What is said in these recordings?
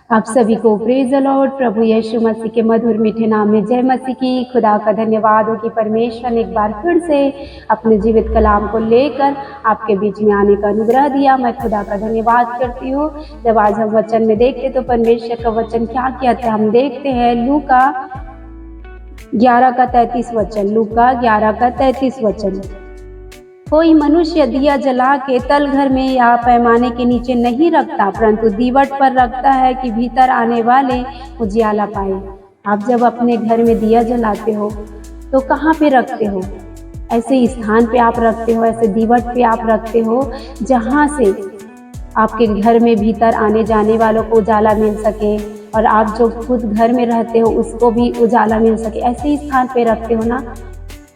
आप सभी को प्रेज द लॉर्ड। प्रभु यीशु मसीह के मधुर मीठे नाम में जय मसीह की। खुदा का धन्यवाद हो कि परमेश्वर ने एक बार फिर से अपने जीवित कलाम को लेकर आपके बीच में आने का अनुग्रह दिया। मैं खुदा का धन्यवाद करती हूँ। जब आज हम वचन में देखते तो परमेश्वर का वचन क्या कहता है, हम देखते हैं लूका 11 का 33 वचन। लूका 11 का 33 वचन। कोई मनुष्य दिया जला के तल घर में या पैमाने के नीचे नहीं रखता, परंतु दीवट पर रखता है कि भीतर आने वाले उजियाला पाए। आप जब अपने घर में दिया जलाते हो तो कहाँ पे रखते हो? ऐसे स्थान पे आप रखते हो, ऐसे दीवट पे आप रखते हो जहाँ से आपके घर में भीतर आने जाने वालों को उजाला मिल सके, और आप जो खुद घर में रहते हो उसको भी उजाला मिल सके। ऐसे ही स्थान पे रखते हो ना,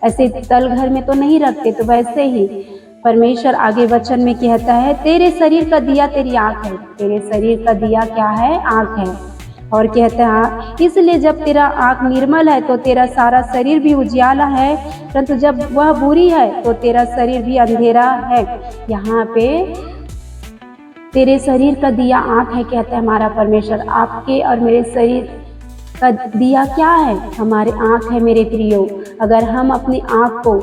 ऐसे तल घर में तो नहीं रखते। तो वैसे ही परमेश्वर आगे वचन में कहता है, तेरे शरीर का दिया तेरी आँख है। तेरे शरीर का दिया क्या है? आँख है। और कहता है इसलिए जब तेरा आँख निर्मल है तो तेरा सारा शरीर भी उजियाला है, परंतु जब वह बुरी है तो तेरा शरीर भी अंधेरा है। यहाँ पे तेरे शरीर का दिया आँख है, कहता है हमारा परमेश्वर। आपके और मेरे शरीर का दिया क्या है? हमारे आँख है मेरे प्रियो। अगर हम अपनी आँख को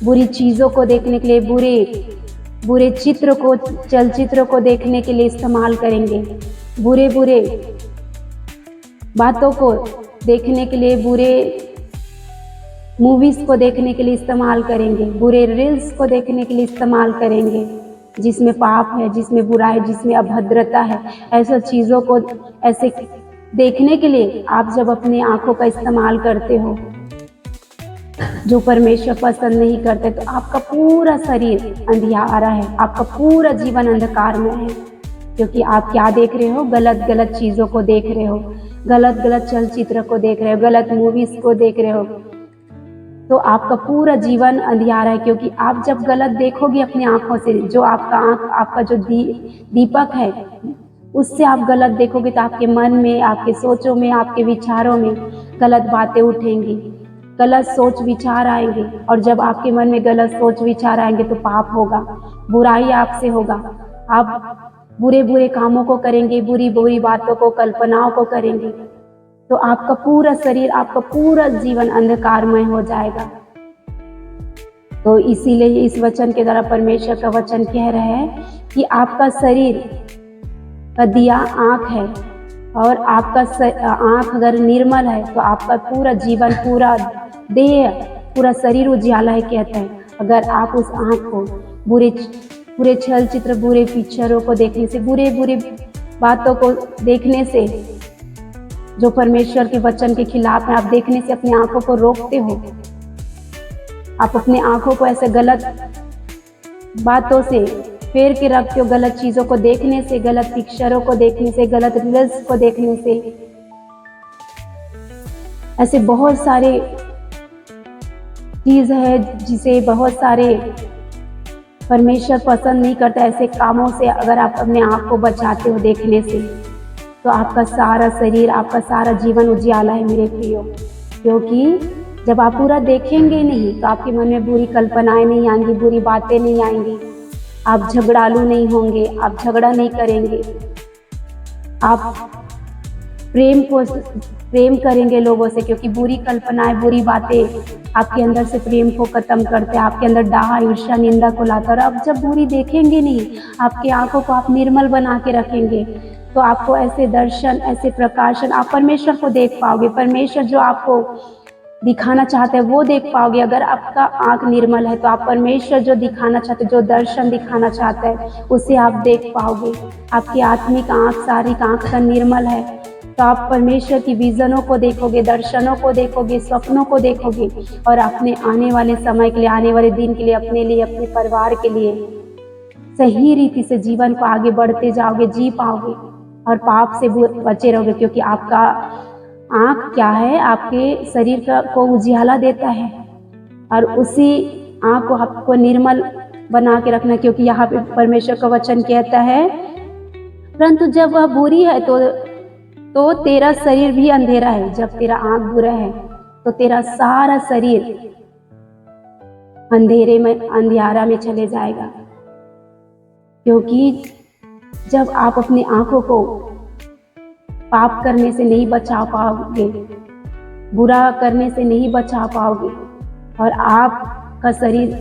बुरी चीज़ों को देखने के लिए, बुरे चित्र को, चलचित्र को देखने के लिए इस्तेमाल करेंगे, बुरे बातों को देखने के लिए, बुरे मूवीज़ को देखने के लिए इस्तेमाल करेंगे, बुरे रील्स को देखने के लिए इस्तेमाल करेंगे, जिसमें पाप है, जिसमें बुराई, जिसमें अभद्रता है, ऐसा चीज़ों को ऐसे देखने के लिए आप जब अपनी आँखों का इस्तेमाल करते हो जो परमेश्वर पसंद नहीं करते, तो आपका पूरा शरीर अंधियारा है, आपका पूरा जीवन अंधकार में है। क्योंकि आप क्या देख रहे हो? गलत चीज़ों को देख रहे हो, गलत चलचित्र को देख रहे हो, गलत मूवीज़ को देख रहे हो, तो आपका पूरा जीवन अंधियारा है। क्योंकि आप जब गलत देखोगे अपनी आँखों से, जो आपका आँख, आपका जो दीपक है, उससे आप गलत देखोगे तो आपके मन में, आपके सोचों में, आपके विचारों में गलत बातें उठेंगी, गलत सोच विचार आएंगे। और जब आपके मन में गलत सोच विचार आएंगे तो पाप होगा, बुराई आपसे होगा। आप बुरे कामों को करेंगे, बुरी बातों को, कल्पनाओं को करेंगे, तो आपका पूरा शरीर, आपका पूरा जीवन अंधकारमय हो जाएगा। तो इसीलिए इस वचन के द्वारा परमेश्वर का वचन कह रहे हैं कि आपका शरीर का दिया आँख है, और आपका आँख अगर निर्मल है तो आपका पूरा जीवन, पूरा देह, पूरा शरीर उजियाला है, कहते हैं। अगर आप उस आँख को बुरे छल चित्र, बुरे पिक्चरों को देखने से, बुरे बातों को देखने से, जो परमेश्वर के वचन के खिलाफ है, आप देखने से अपनी आँखों को रोकते हो। आप अपनी आँखों को ऐसे गलत बातों से फेर के रखते हो, गलत चीज़ों को देखने से, गलत पिक्चरों को देखने से, गलत रील्स को देखने से। ऐसे बहुत सारे चीज़ है जिसे बहुत सारे परमेश्वर पसंद नहीं करता। ऐसे कामों से अगर आप अपने आप को बचाते हो देखने से, तो आपका सारा शरीर, आपका सारा जीवन उजियाला है मेरे प्रियो। क्योंकि जब आप पूरा देखेंगे नहीं तो आपके मन में बुरी कल्पनाएं नहीं आएंगी, बुरी बातें नहीं आएंगी, आप झगड़ालू नहीं होंगे, आप झगड़ा नहीं करेंगे, आप प्रेम करेंगे लोगों से। क्योंकि बुरी कल्पनाएं, बुरी बातें आपके अंदर से प्रेम को खत्म करते हैं, आपके अंदर डाह, ईर्ष्या, निंदा को लाता है। और आप जब बुरी देखेंगे नहीं, आपकी आंखों को आप निर्मल बना के रखेंगे, तो आपको ऐसे दर्शन, ऐसे प्रकाशन, आप परमेश्वर को देख पाओगे। परमेश्वर जो आपको दिखाना चाहते हैं वो देख पाओगे। अगर आपका आँख निर्मल है तो आप परमेश्वर जो दिखाना चाहते, जो दर्शन दिखाना चाहते हैं, उसे आप देख पाओगे। आपकी आत्मिक आँख, शारीरिक आँख का निर्मल है तो आप परमेश्वर की विजनों को देखोगे, दर्शनों को देखोगे, स्वप्नों को देखोगे, और अपने आने वाले समय के लिए, आने वाले दिन के लिए, अपने लिए, अपने परिवार के लिए सही रीति से जीवन को आगे बढ़ते जाओगे, जी पाओगे, और पाप से बचे रहोगे। क्योंकि आपका आँख क्या है? आपके शरीर को उजियाला देता है, और उसी आँख को आपको निर्मल बना के रखना। क्योंकि यहाँ पे परमेश्वर का वचन कहता है, परंतु जब वह बुरी है तो तेरा शरीर भी अंधेरा है। जब तेरा आँख बुरा है तो तेरा सारा शरीर अंधेरे में, अंधियारा में चले जाएगा। क्योंकि जब आप अपनी आँखों को पाप करने से नहीं बचा पाओगे, बुरा करने से नहीं बचा पाओगे। और आपका शरीर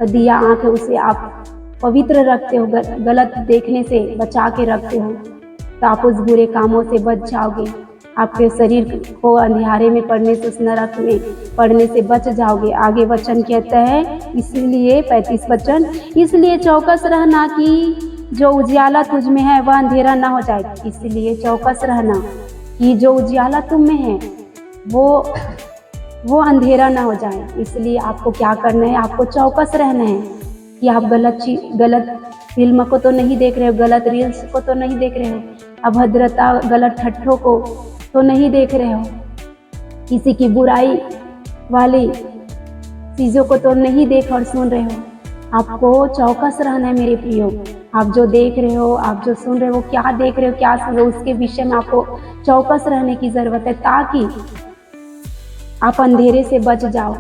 दिया आँख है, उसे आप पवित्र रखते हो, गलत देखने से बचा के रखते हो, तो आप उस बुरे कामों से बच जाओगे। आपके शरीर को अंधियारे में पड़ने से, उस नरक में पड़ने से बच जाओगे। आगे वचन कहता है, इसलिए 35 वचन, इसलिए चौकस रहना कि जो उजियाला तुझ में है वह अंधेरा ना हो जाए। इसलिए चौकस रहना कि जो उजियाला तुम में है वो अंधेरा ना हो जाए। इसलिए आपको क्या करना है, आपको चौकस रहना है कि आप गलत फिल्म को तो नहीं देख रहे हो, गलत रील्स को तो नहीं देख रहे हो, अभद्रता, गलत ठट्ठों को तो नहीं देख रहे हो, किसी की बुराई वाली चीज़ों को तो नहीं देख और सुन रहे हो। आपको चौकस रहना है मेरे प्रियो। आप जो देख रहे हो, आप जो सुन रहे हो, क्या देख रहे हो, क्या सुन रहे हो, उसके विषय में आपको चौकस रहने की ज़रूरत है, ताकि आप अंधेरे से बच जाओ,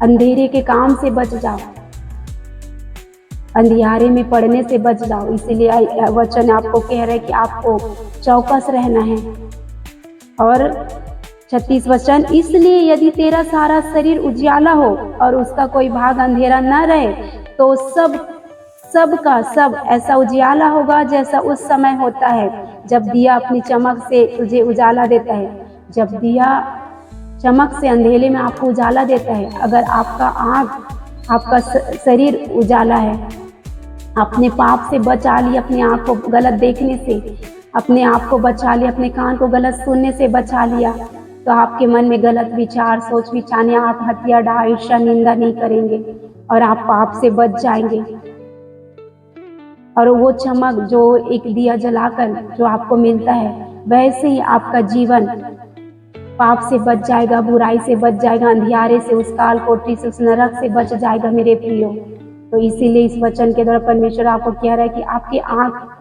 अंधेरे के काम से बच जाओ, अंधियारे में पड़ने से बच जाओ। इसीलिए वचन आपको कह रहे हैं कि आपको चौकस रहना है। और 36 वचन, इसलिए यदि तेरा सारा शरीर उजियाला हो और उसका कोई भाग अंधेरा न रहे, तो सब का सब ऐसा उजियाला होगा जैसा उस समय होता है जब दिया अपनी चमक से तुझे उजाला देता है। जब दिया चमक से अंधेरे में आपको उजाला देता है, अगर आपका आँख, आपका शरीर उजाला है, अपने पाप से बचा लिया, अपने आँख को गलत देखने से अपने आप को बचा लिया, अपने कान को गलत सुनने से बचा लिया, तो आपके मन में गलत विचार, सोच विचार, आप हत्या, डाह, ईर्ष्या, निंदा नहीं करेंगे और आप पाप से बच जाएंगे। और वो चमक जो एक दिया जलाकर जो आपको मिलता है, वैसे ही आपका जीवन पाप से बच जाएगा, बुराई से बच जाएगा, अंधियारे से, उस काल कोठरी से, उस नरक से बच जाएगा मेरे प्रियो। तो इसीलिए इस वचन के द्वारा परमेश्वर आपको कह रहा है कि आपकी आँख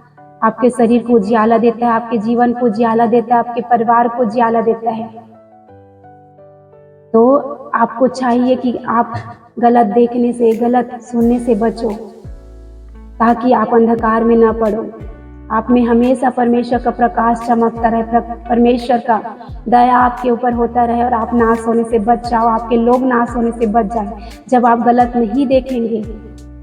आपके शरीर को उजियाला देता है, आपके जीवन को उजियाला देता है, आपके परिवार को उजियाला देता है। तो आपको चाहिए कि आप गलत देखने से, गलत सुनने से बचो, ताकि आप अंधकार में ना पड़ो। आप में हमेशा परमेश्वर का प्रकाश चमकता रहे, परमेश्वर का दया आपके ऊपर होता रहे और आप नाश होने से बच जाओ, आपके लोग नाश होने से बच जाए। जब आप गलत नहीं देखेंगे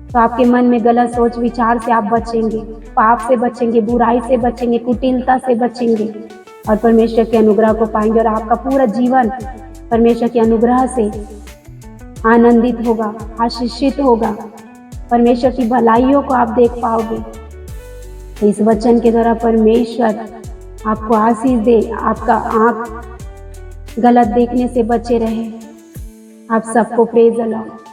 तो आपके मन में गलत सोच विचार से आप बचेंगे, पाप से बचेंगे, बुराई से बचेंगे, कुटिलता से बचेंगे और परमेश्वर के अनुग्रह को पाएंगे। और आपका पूरा जीवन परमेश्वर के अनुग्रह से आनंदित होगा, आशीषित होगा, परमेश्वर की भलाइयों को आप देख पाओगे। तो इस वचन के द्वारा परमेश्वर आपको आशीष दे, आपका आँख गलत देखने से बचे रहे। आप सबको प्रेज द लॉर्ड।